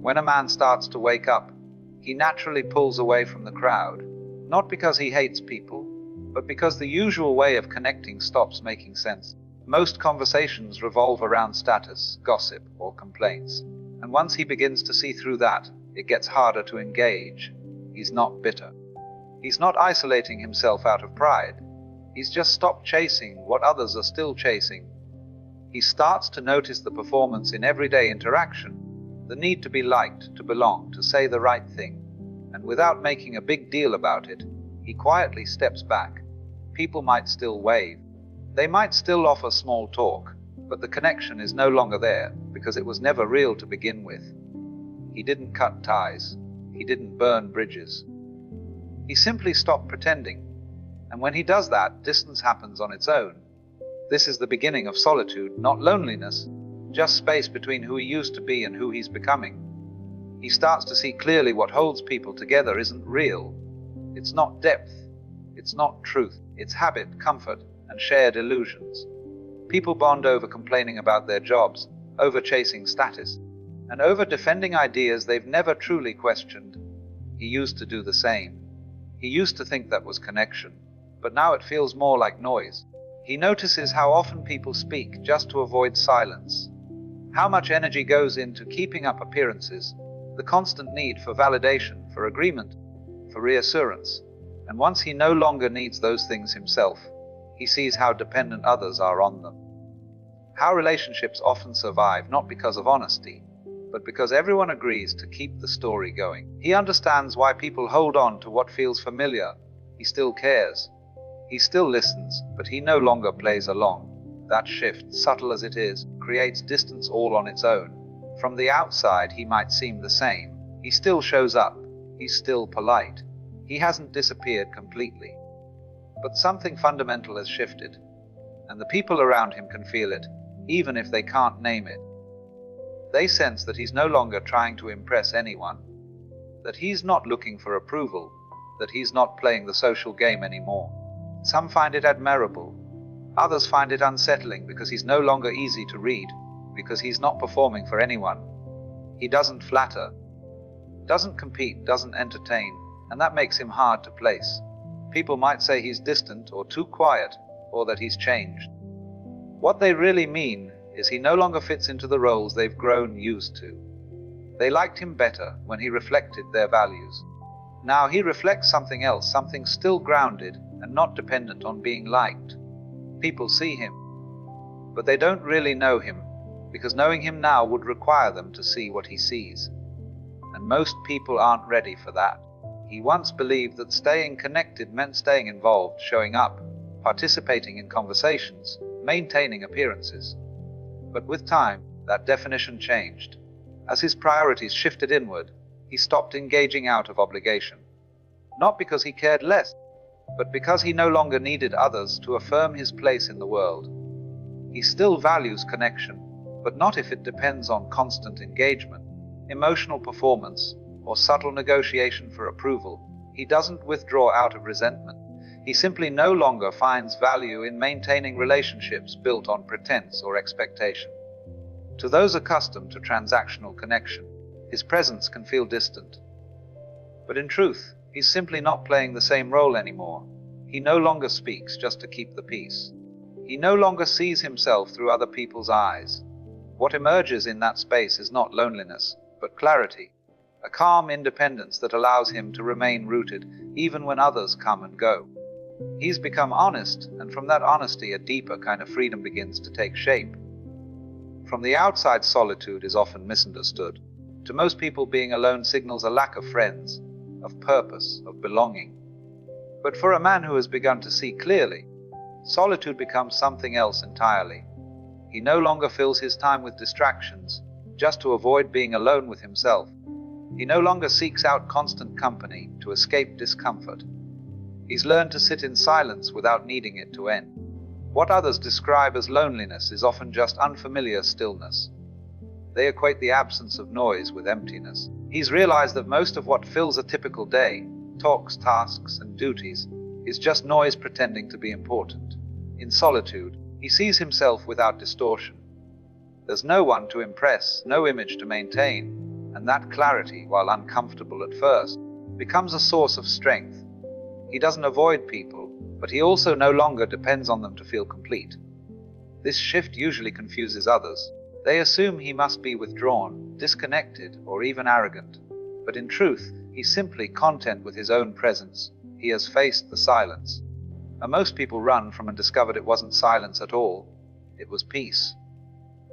When a man starts to wake up, he naturally pulls away from the crowd, not because he hates people, but because the usual way of connecting stops making sense. Most conversations revolve around status, gossip, or complaints, and once he begins to see through that, it gets harder to engage. He's not bitter. He's not isolating himself out of pride. He's just stopped chasing what others are still chasing. He starts to notice the performance in everyday interaction, the need to be liked, to belong, to say the right thing. And without making a big deal about it, he quietly steps back. People might still wave. They might still offer small talk, but the connection is no longer there because it was never real to begin with. He didn't cut ties. He didn't burn bridges. He simply stopped pretending. And when he does that, distance happens on its own. This is the beginning of solitude, not loneliness, just space between who he used to be and who he's becoming. He starts to see clearly what holds people together isn't real. It's not depth. It's not truth. It's habit, comfort, and shared illusions. People bond over complaining about their jobs, over chasing status, and over defending ideas they've never truly questioned. He used to do the same. He used to think that was connection, but now it feels more like noise. He notices how often people speak just to avoid silence, how much energy goes into keeping up appearances, the constant need for validation, for agreement, for reassurance. And once he no longer needs those things himself, he sees how dependent others are on them. How relationships often survive not because of honesty, but because everyone agrees to keep the story going. He understands why people hold on to what feels familiar. He still cares. He still listens, but he no longer plays along. That shift, subtle as it is, creates distance all on its own. From the outside, he might seem the same. He still shows up. He's still polite. He hasn't disappeared completely. But something fundamental has shifted, and the people around him can feel it, even if they can't name it. They sense that he's no longer trying to impress anyone, that he's not looking for approval, that he's not playing the social game anymore. Some find it admirable. Others find it unsettling because he's no longer easy to read, because he's not performing for anyone. He doesn't flatter, doesn't compete, doesn't entertain, and that makes him hard to place. People might say he's distant or too quiet, or that he's changed. What they really mean is he no longer fits into the roles they've grown used to. They liked him better when he reflected their values. Now he reflects something else, something still grounded and not dependent on being liked. People see him, but they don't really know him, because knowing him now would require them to see what he sees. And most people aren't ready for that. He once believed that staying connected meant staying involved, showing up, participating in conversations, maintaining appearances. But with time, that definition changed. As his priorities shifted inward, he stopped engaging out of obligation. Not because he cared less, but because he no longer needed others to affirm his place in the world. He still values connection, but not if it depends on constant engagement, emotional performance, or subtle negotiation for approval. He doesn't withdraw out of resentment. He simply no longer finds value in maintaining relationships built on pretense or expectation. To those accustomed to transactional connection, his presence can feel distant. But in truth, he's simply not playing the same role anymore. He no longer speaks just to keep the peace. He no longer sees himself through other people's eyes. What emerges in that space is not loneliness, but clarity, a calm independence that allows him to remain rooted even when others come and go. He's become honest, and from that honesty a deeper kind of freedom begins to take shape. From the outside, solitude is often misunderstood. To most people, being alone signals a lack of friends, of purpose, of belonging. But for a man who has begun to see clearly, solitude becomes something else entirely. He no longer fills his time with distractions, just to avoid being alone with himself. He no longer seeks out constant company to escape discomfort. He's learned to sit in silence without needing it to end. What others describe as loneliness is often just unfamiliar stillness. They equate the absence of noise with emptiness. He's realized that most of what fills a typical day, talks, tasks, and duties, is just noise pretending to be important. In solitude, he sees himself without distortion. There's no one to impress, no image to maintain, And that clarity, while uncomfortable at first, becomes a source of strength. He doesn't avoid people, but he also no longer depends on them to feel complete. This shift usually confuses others. They assume he must be withdrawn, disconnected, or even arrogant. But in truth, he's simply content with his own presence. He has faced the silence. And most people run from and discovered it wasn't silence at all. It was peace.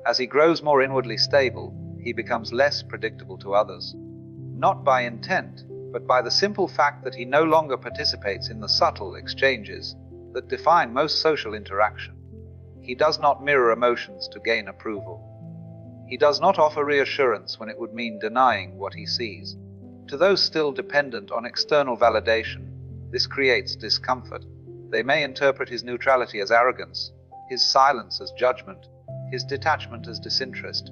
As he grows more inwardly stable, he becomes less predictable to others. Not by intent, but by the simple fact that he no longer participates in the subtle exchanges that define most social interaction. He does not mirror emotions to gain approval. He does not offer reassurance when it would mean denying what he sees. To those still dependent on external validation, this creates discomfort. They may interpret his neutrality as arrogance, his silence as judgment, his detachment as disinterest.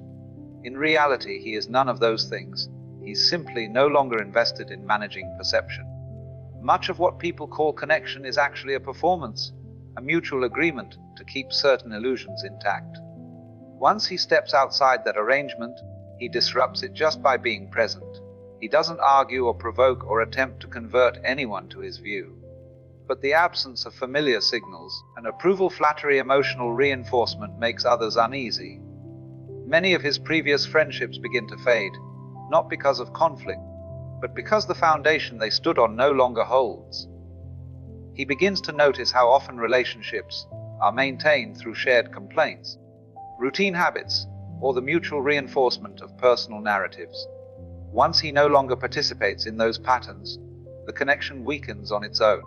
In reality, he is none of those things. He's simply no longer invested in managing perception. Much of what people call connection is actually a performance, a mutual agreement to keep certain illusions intact. Once he steps outside that arrangement, he disrupts it just by being present. He doesn't argue or provoke or attempt to convert anyone to his view. But the absence of familiar signals and approval, flattery, emotional reinforcement makes others uneasy. Many of his previous friendships begin to fade, not because of conflict, but because the foundation they stood on no longer holds. He begins to notice how often relationships are maintained through shared complaints, routine habits, or the mutual reinforcement of personal narratives. Once he no longer participates in those patterns, the connection weakens on its own.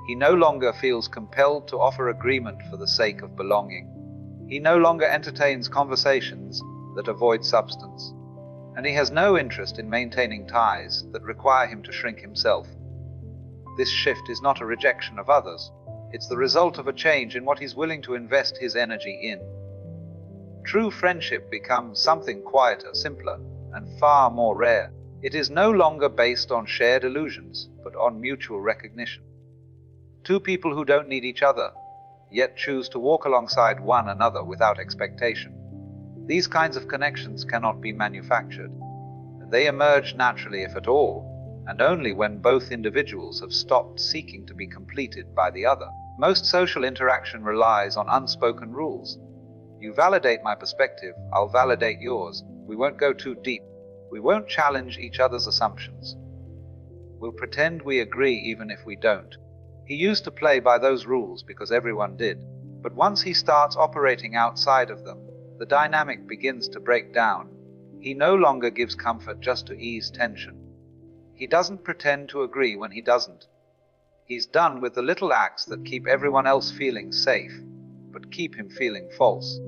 He no longer feels compelled to offer agreement for the sake of belonging. He no longer entertains conversations that avoid substance. And he has no interest in maintaining ties that require him to shrink himself. This shift is not a rejection of others. It's the result of a change in what he's willing to invest his energy in. True friendship becomes something quieter, simpler, and far more rare. It is no longer based on shared illusions, but on mutual recognition. Two people who don't need each other, yet choose to walk alongside one another without expectation. These kinds of connections cannot be manufactured. They emerge naturally, if at all, and only when both individuals have stopped seeking to be completed by the other. Most social interaction relies on unspoken rules. You validate my perspective, I'll validate yours. We won't go too deep. We won't challenge each other's assumptions. We'll pretend we agree even if we don't. He used to play by those rules because everyone did. But once he starts operating outside of them, the dynamic begins to break down. He no longer gives comfort just to ease tension. He doesn't pretend to agree when he doesn't. He's done with the little acts that keep everyone else feeling safe, but keep him feeling false.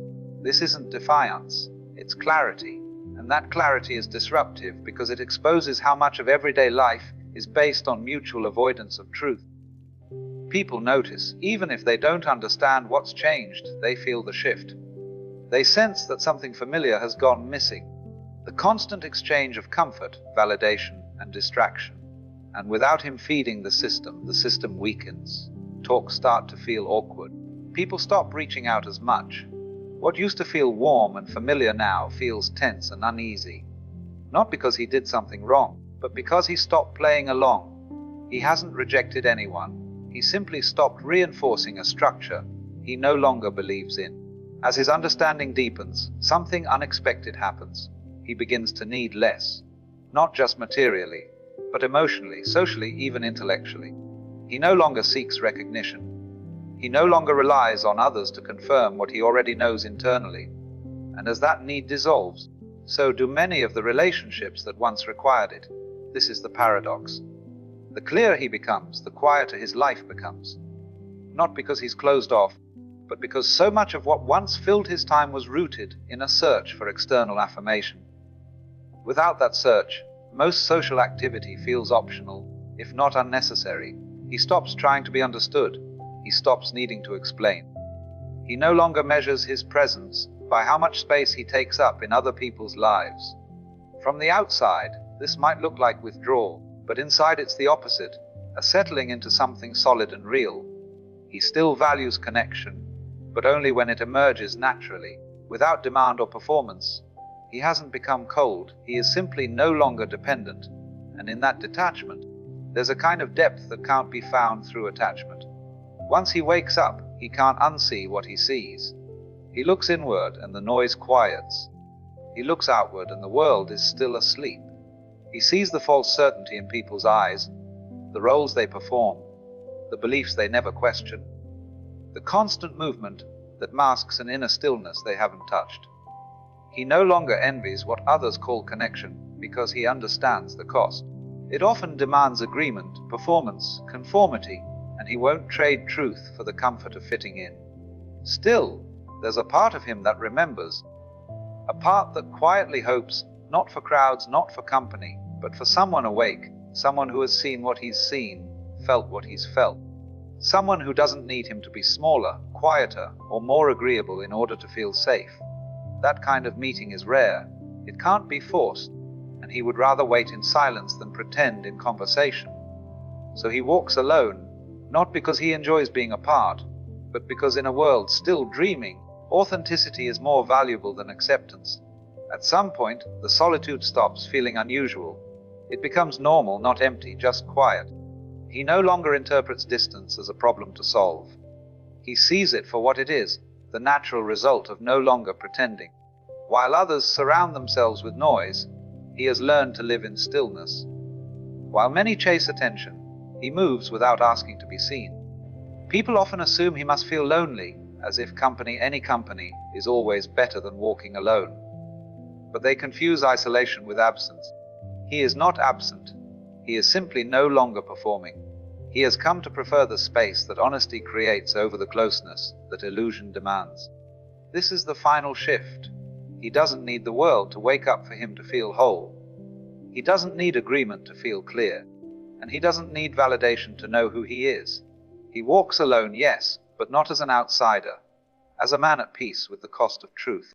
This isn't defiance, it's clarity. And that clarity is disruptive because it exposes how much of everyday life is based on mutual avoidance of truth. People notice, even if they don't understand what's changed, they feel the shift. They sense that something familiar has gone missing. The constant exchange of comfort, validation, and distraction. And without him feeding the system weakens. Talks start to feel awkward. People stop reaching out as much. What used to feel warm and familiar now feels tense and uneasy. Not because he did something wrong, but because he stopped playing along. He hasn't rejected anyone. He simply stopped reinforcing a structure he no longer believes in. As his understanding deepens, something unexpected happens. He begins to need less. Not just materially, but emotionally, socially, even intellectually. He no longer seeks recognition. He no longer relies on others to confirm what he already knows internally. And as that need dissolves, so do many of the relationships that once required it. This is the paradox. The clearer he becomes, the quieter his life becomes. Not because he's closed off, but because so much of what once filled his time was rooted in a search for external affirmation. Without that search, most social activity feels optional, if not unnecessary. He stops trying to be understood. He stops needing to explain. He no longer measures his presence by how much space he takes up in other people's lives. From the outside, this might look like withdrawal, but inside it's the opposite, a settling into something solid and real. He still values connection, but only when it emerges naturally, without demand or performance. He hasn't become cold, he is simply no longer dependent, and in that detachment, there's a kind of depth that can't be found through attachment. Once he wakes up, he can't unsee what he sees. He looks inward and the noise quiets. He looks outward and the world is still asleep. He sees the false certainty in people's eyes, the roles they perform, the beliefs they never question, the constant movement that masks an inner stillness they haven't touched. He no longer envies what others call connection because he understands the cost. It often demands agreement, performance, conformity, and he won't trade truth for the comfort of fitting in. Still, there's a part of him that remembers, a part that quietly hopes, not for crowds, not for company, but for someone awake, someone who has seen what he's seen, felt what he's felt. Someone who doesn't need him to be smaller, quieter, or more agreeable in order to feel safe. That kind of meeting is rare. It can't be forced, and he would rather wait in silence than pretend in conversation. So he walks alone, not because he enjoys being apart, but because in a world still dreaming, authenticity is more valuable than acceptance. At some point, the solitude stops feeling unusual. It becomes normal, not empty, just quiet. He no longer interprets distance as a problem to solve. He sees it for what it is, the natural result of no longer pretending. While others surround themselves with noise, he has learned to live in stillness. While many chase attention, he moves without asking to be seen. People often assume he must feel lonely, as if company, any company, is always better than walking alone. But they confuse isolation with absence. He is not absent. He is simply no longer performing. He has come to prefer the space that honesty creates over the closeness that illusion demands. This is the final shift. He doesn't need the world to wake up for him to feel whole. He doesn't need agreement to feel clear. And he doesn't need validation to know who he is. He walks alone, yes, but not as an outsider, as a man at peace with the cost of truth.